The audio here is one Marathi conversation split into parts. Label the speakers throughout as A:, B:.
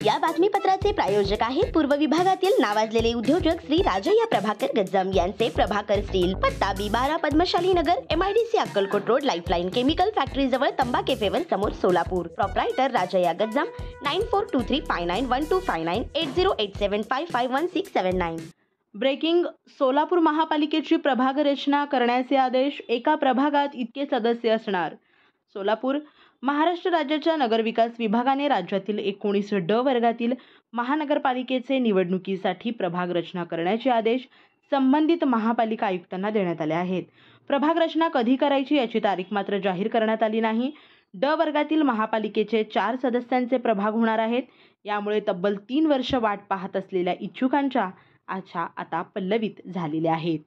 A: या बातमीपत्राचे प्रायोजक आहेत पूर्व विभागातील नावाजलेले उद्योजक श्री राजय्या प्रभाकर गज्जम यांचे प्रभाकर स्टील, पत्ता B12 पद्मशाली नगर, MIDC Akkalkot road, lifeline chemical factory जवळ, तंबा केफेवर समोर, सोलापूर. प्रोप्रायटर राजय्या गज्जम. 9423591259 8087551679.
B: ब्रेकिंग. सोलापूर महापालिकेची प्रभाग रचना करण्याचे आदेश. एका प्रभागात इतके सदस्य असणार. सोलापूर. महाराष्ट्र राज्याच्या नगरविकास विभागाने राज्यातील 19 ड वर्गातील महानगरपालिकेचे निवडणुकीसाठी प्रभाग रचना करण्याचे आदेश संबंधित महापालिका आयुक्तांना देण्यात आले आहेत. प्रभाग रचना कधी करायची याची तारीख मात्र जाहीर करण्यात आली नाही. ड वर्गातील महापालिकेचे 4 सदस्यांचे प्रभाग होणार आहेत. यामुळे तब्बल 3 वर्ष वाट पाहत असलेल्या इच्छुकांच्या आशा आता पल्लवित झालेल्या आहेत.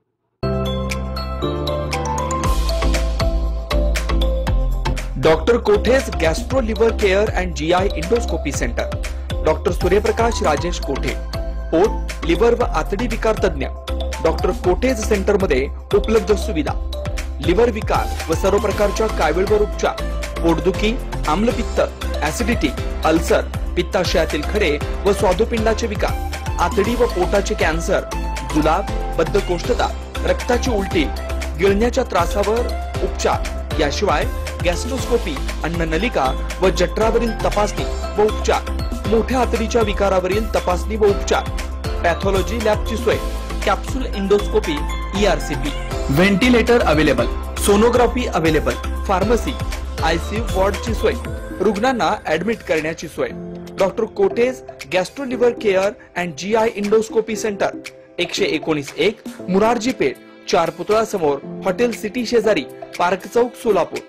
C: Doctor Kothe's gastro liver care and GI endoscopy centre. Doctor Suryaprakash Rajesh कोठे, पोट, लिव्हर व आतडी विकार तज्ञ. डॉक्टर कोठेज सेंटर मध्ये उपलब्ध सुविधा: लिव्हर विकार व सर्व प्रकारच्या कावीळवर उपचार, पोटदुखी, आम्लपित्त, ऍसिडिटी, अल्सर, पित्ताशयातील खडे व स्वादुपिंडाचे विकार, आतडी व पोटाचे कॅन्सर, जुलाब, बद्धकोष्ठता, रक्ताची उलटी, गिळण्याच्या त्रासावर उपचार. याशिवाय गॅस्ट्रोस्कोपी, अन्ननलिका व जठरावरील तपासणी व उपचार, मोठ्या आतडीच्या विकारावरील तपासणी व उपचार, पॅथॉलॉजी लॅबची सोय, capsule endoscopy, ERCP, ventilator available, sonography available, pharmacy, ICU वॉर्डची सोय, रुग्णांना ऍडमिट करण्याची सोय. Doctor cottage gastro liver care and GI endoscopy centre, 119-1 Murarji Peth, 4 पुतळा समोर, हॉटेल सिटी शेजारी, पार्क चौक, सोलापूर.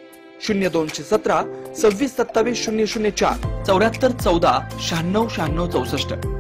C: 0217 26 27 004 74 14 96 96 64.